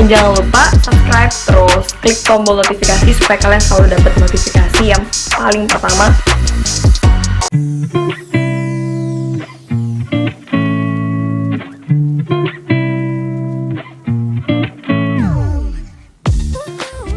Dan jangan lupa subscribe, terus klik tombol notifikasi supaya kalian selalu dapat notifikasi yang paling pertama.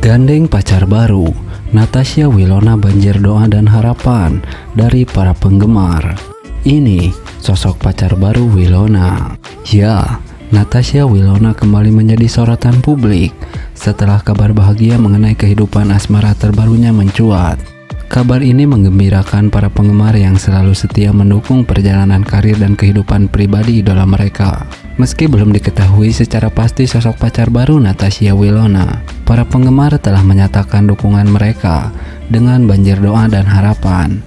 Gandeng pacar baru, Natasha Wilona banjir doa dan harapan dari para penggemar. Ini sosok pacar baru Wilona. Ya, Natasha Wilona kembali menjadi sorotan publik setelah kabar bahagia mengenai kehidupan asmara terbarunya mencuat. Kabar ini menggembirakan para penggemar yang selalu setia mendukung perjalanan karir dan kehidupan pribadi idola mereka. Meski belum diketahui secara pasti sosok pacar baru Natasha Wilona, para penggemar telah menyatakan dukungan mereka dengan banjir doa dan harapan.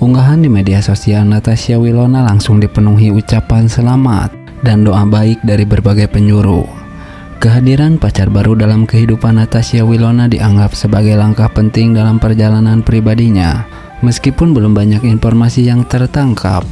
Unggahan di media sosial Natasha Wilona langsung dipenuhi ucapan selamat dan doa baik dari berbagai penjuru. Kehadiran pacar baru dalam kehidupan Natasha Wilona dianggap sebagai langkah penting dalam perjalanan pribadinya. Meskipun belum banyak informasi yang tertangkap,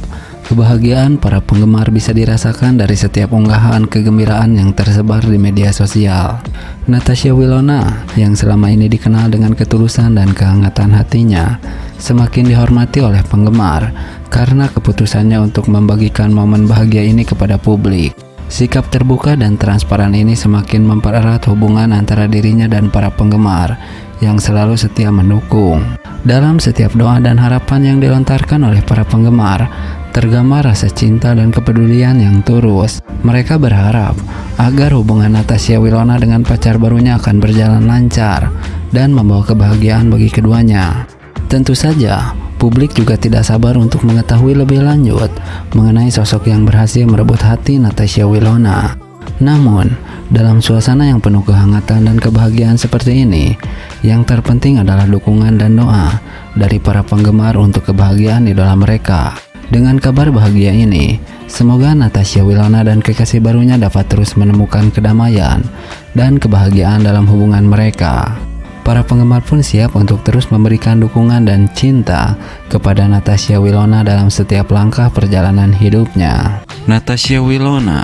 kebahagiaan para penggemar bisa dirasakan dari setiap unggahan kegembiraan yang tersebar di media sosial. Natasha Wilona, yang selama ini dikenal dengan ketulusan dan kehangatan hatinya, semakin dihormati oleh penggemar karena keputusannya untuk membagikan momen bahagia ini kepada publik. Sikap terbuka dan transparan ini semakin mempererat hubungan antara dirinya dan para penggemar yang selalu setia mendukung. Dalam setiap doa dan harapan yang dilontarkan oleh para penggemar, tergambar rasa cinta dan kepedulian yang tulus. Mereka berharap agar hubungan Natasha Wilona dengan pacar barunya akan berjalan lancar dan membawa kebahagiaan bagi keduanya. Tentu saja, publik juga tidak sabar untuk mengetahui lebih lanjut mengenai sosok yang berhasil merebut hati Natasha Wilona. Namun, dalam suasana yang penuh kehangatan dan kebahagiaan seperti ini, yang terpenting adalah dukungan dan doa dari para penggemar untuk kebahagiaan idola mereka. Dengan kabar bahagia ini, semoga Natasha Wilona dan kekasih barunya dapat terus menemukan kedamaian dan kebahagiaan dalam hubungan mereka. Para penggemar pun siap untuk terus memberikan dukungan dan cinta kepada Natasha Wilona dalam setiap langkah perjalanan hidupnya. Natasha Wilona,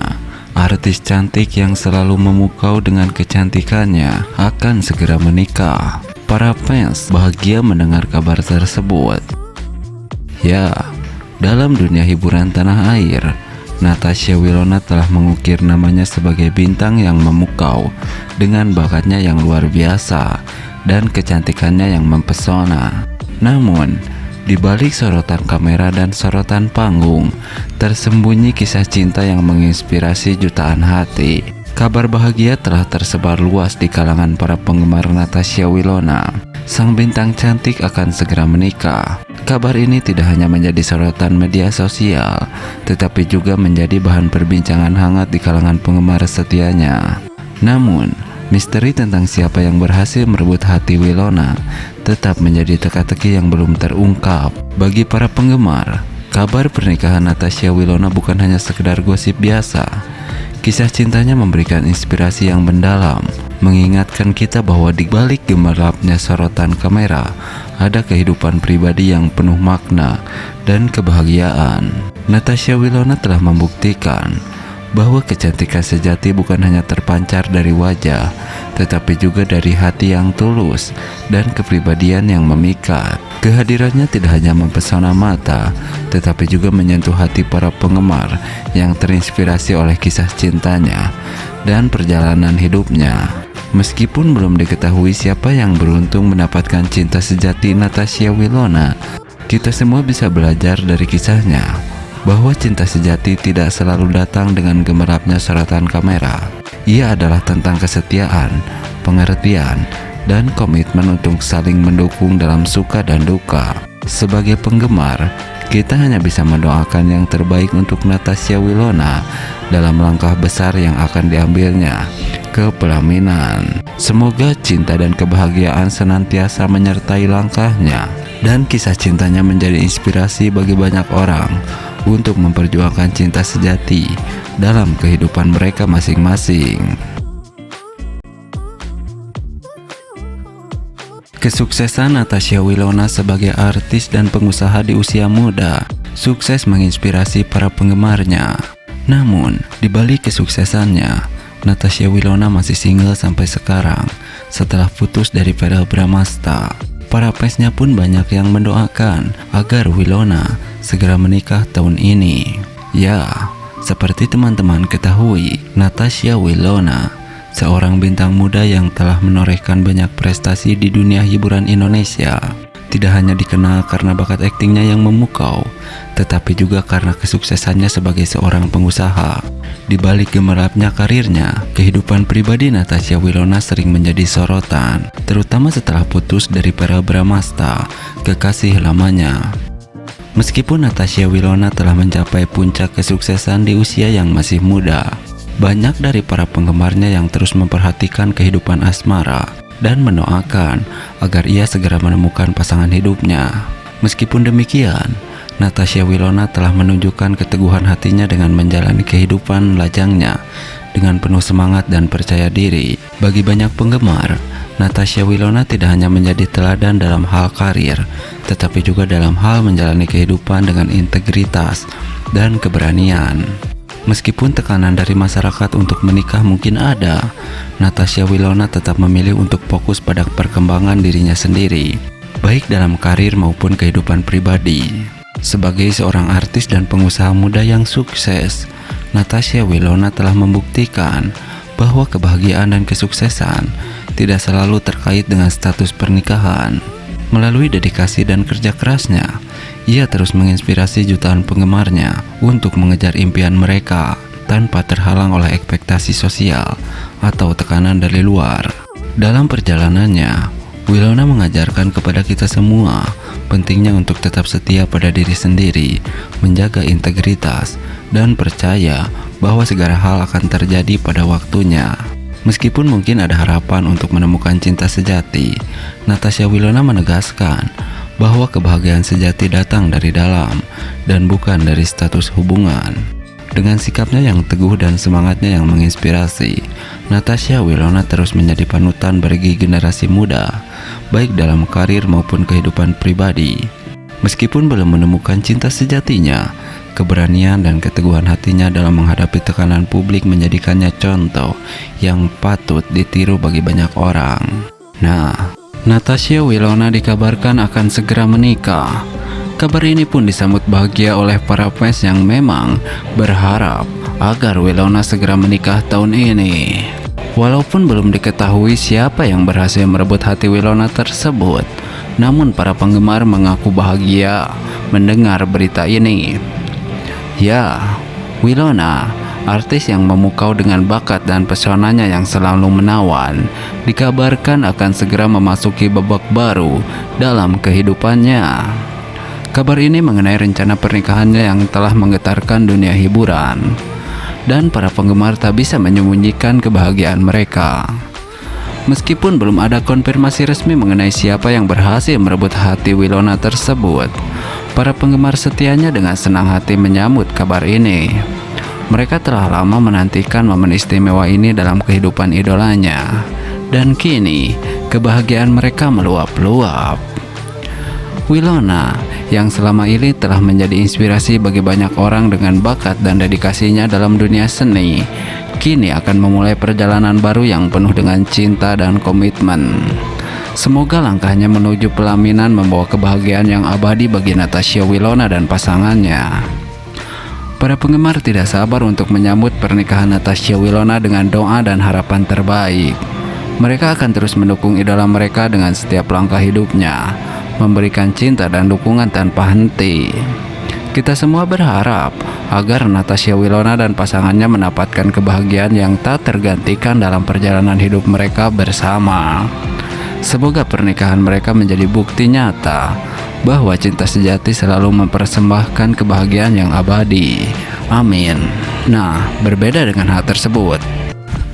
artis cantik yang selalu memukau dengan kecantikannya, akan segera menikah. Para fans bahagia mendengar kabar tersebut. Ya, dalam dunia hiburan tanah air, Natasha Wilona telah mengukir namanya sebagai bintang yang memukau dengan bakatnya yang luar biasa dan kecantikannya yang mempesona. Namun, di balik sorotan kamera dan sorotan panggung, tersembunyi kisah cinta yang menginspirasi jutaan hati. Kabar bahagia telah tersebar luas di kalangan para penggemar Natasha Wilona. Sang bintang cantik akan segera menikah. Kabar ini tidak hanya menjadi sorotan media sosial, tetapi juga menjadi bahan perbincangan hangat di kalangan penggemar setianya. Namun, misteri tentang siapa yang berhasil merebut hati Wilona tetap menjadi teka-teki yang belum terungkap. Bagi para penggemar, kabar pernikahan Natasha Wilona bukan hanya sekedar gosip biasa. Kisah cintanya memberikan inspirasi yang mendalam, mengingatkan kita bahwa di balik gemerlapnya sorotan kamera, ada kehidupan pribadi yang penuh makna dan kebahagiaan. Natasha Wilona telah membuktikan bahwa kecantikan sejati bukan hanya terpancar dari wajah, tetapi juga dari hati yang tulus dan kepribadian yang memikat. Kehadirannya tidak hanya mempesona mata, tetapi juga menyentuh hati para penggemar yang terinspirasi oleh kisah cintanya dan perjalanan hidupnya. Meskipun belum diketahui siapa yang beruntung mendapatkan cinta sejati Natasha Wilona, kita semua bisa belajar dari kisahnya bahwa cinta sejati tidak selalu datang dengan gemerlapnya sorotan kamera. Ia adalah tentang kesetiaan, pengertian, dan komitmen untuk saling mendukung dalam suka dan duka. Sebagai penggemar, kita hanya bisa mendoakan yang terbaik untuk Natasha Wilona dalam langkah besar yang akan diambilnya ke pelaminan. Semoga cinta dan kebahagiaan senantiasa menyertai langkahnya, dan kisah cintanya menjadi inspirasi bagi banyak orang untuk memperjuangkan cinta sejati dalam kehidupan mereka masing-masing. Kesuksesan Natasha Wilona sebagai artis dan pengusaha di usia muda sukses menginspirasi para penggemarnya. Namun, di balik kesuksesannya, Natasha Wilona masih single sampai sekarang setelah putus dari Verrell Bramasta. Para fansnya pun banyak yang mendoakan agar Wilona segera menikah tahun ini. Ya, seperti teman-teman ketahui, Natasha Wilona seorang bintang muda yang telah menorehkan banyak prestasi di dunia hiburan Indonesia. Tidak hanya dikenal karena bakat aktingnya yang memukau, tetapi juga karena kesuksesannya sebagai seorang pengusaha. Di balik gemerlapnya karirnya, kehidupan pribadi Natasha Wilona sering menjadi sorotan, terutama setelah putus dari Verrell Bramasta, kekasih lamanya. Meskipun Natasha Wilona telah mencapai puncak kesuksesan di usia yang masih muda, banyak dari para penggemarnya yang terus memperhatikan kehidupan asmara dan mendoakan agar ia segera menemukan pasangan hidupnya. Meskipun demikian, Natasha Wilona telah menunjukkan keteguhan hatinya dengan menjalani kehidupan lajangnya dengan penuh semangat dan percaya diri. Bagi banyak penggemar, Natasha Wilona tidak hanya menjadi teladan dalam hal karir, tetapi juga dalam hal menjalani kehidupan dengan integritas dan keberanian. Meskipun tekanan dari masyarakat untuk menikah mungkin ada, Natasha Wilona tetap memilih untuk fokus pada perkembangan dirinya sendiri, baik dalam karir maupun kehidupan pribadi. Sebagai seorang artis dan pengusaha muda yang sukses, Natasha Wilona telah membuktikan bahwa kebahagiaan dan kesuksesan tidak selalu terkait dengan status pernikahan. Melalui dedikasi dan kerja kerasnya, ia terus menginspirasi jutaan penggemarnya untuk mengejar impian mereka tanpa terhalang oleh ekspektasi sosial atau tekanan dari luar. Dalam perjalanannya, Wilona mengajarkan kepada kita semua pentingnya untuk tetap setia pada diri sendiri, menjaga integritas, dan percaya bahwa segala hal akan terjadi pada waktunya. Meskipun mungkin ada harapan untuk menemukan cinta sejati, Natasha Wilona menegaskan bahwa kebahagiaan sejati datang dari dalam dan bukan dari status hubungan. Dengan sikapnya yang teguh dan semangatnya yang menginspirasi, Natasha Wilona terus menjadi panutan bagi generasi muda, baik dalam karir maupun kehidupan pribadi. Meskipun belum menemukan cinta sejatinya, keberanian dan keteguhan hatinya dalam menghadapi tekanan publik menjadikannya contoh yang patut ditiru bagi banyak orang. Nah, Natasha Wilona dikabarkan akan segera menikah. Kabar ini pun disambut bahagia oleh para fans yang memang berharap agar Wilona segera menikah tahun ini. Walaupun belum diketahui siapa yang berhasil merebut hati Wilona tersebut, namun para penggemar mengaku bahagia mendengar berita ini. Ya, Wilona, artis yang memukau dengan bakat dan pesonanya yang selalu menawan, dikabarkan akan segera memasuki babak baru dalam kehidupannya. Kabar ini mengenai rencana pernikahannya yang telah menggetarkan dunia hiburan, dan para penggemar tak bisa menyembunyikan kebahagiaan mereka. Meskipun belum ada konfirmasi resmi mengenai siapa yang berhasil merebut hati Wilona tersebut, para penggemar setianya dengan senang hati menyambut kabar ini. Mereka telah lama menantikan momen istimewa ini dalam kehidupan idolanya, dan kini kebahagiaan mereka meluap-luap. Wilona yang selama ini telah menjadi inspirasi bagi banyak orang dengan bakat dan dedikasinya dalam dunia seni, kini akan memulai perjalanan baru yang penuh dengan cinta dan komitmen. Semoga langkahnya menuju pelaminan membawa kebahagiaan yang abadi bagi Natasha Wilona dan pasangannya. Para penggemar tidak sabar untuk menyambut pernikahan Natasha Wilona dengan doa dan harapan terbaik. Mereka akan terus mendukung idola mereka dengan setiap langkah hidupnya, memberikan cinta dan dukungan tanpa henti. Kita semua berharap agar Natasha Wilona dan pasangannya mendapatkan kebahagiaan yang tak tergantikan dalam perjalanan hidup mereka bersama. Semoga pernikahan mereka menjadi bukti nyata bahwa cinta sejati selalu mempersembahkan kebahagiaan yang abadi. Amin. Nah, berbeda dengan hal tersebut,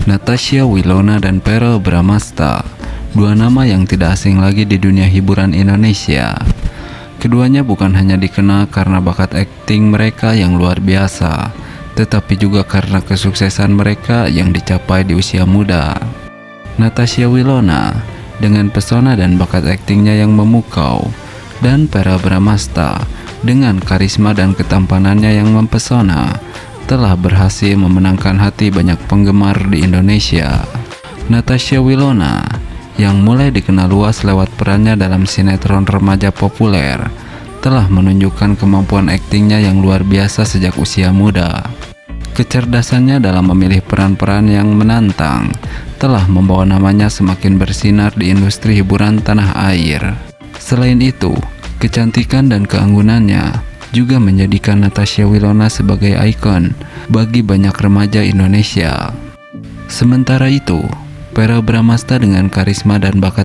Natasha Wilona dan Verrell Bramasta, dua nama yang tidak asing lagi di dunia hiburan Indonesia. Keduanya bukan hanya dikenal karena bakat akting mereka yang luar biasa, tetapi juga karena kesuksesan mereka yang dicapai di usia muda. Natasha Wilona dengan pesona dan bakat aktingnya yang memukau, dan Verrell Bramasta dengan karisma dan ketampanannya yang mempesona, telah berhasil memenangkan hati banyak penggemar di Indonesia. Natasha Wilona yang mulai dikenal luas lewat perannya dalam sinetron remaja populer telah menunjukkan kemampuan aktingnya yang luar biasa sejak usia muda. Kecerdasannya dalam memilih peran-peran yang menantang telah membawa namanya semakin bersinar di industri hiburan tanah air. Selain itu, kecantikan dan keanggunannya juga menjadikan Natasha Wilona sebagai ikon bagi banyak remaja Indonesia. Sementara itu, Verrell Bramasta dengan karisma dan bakat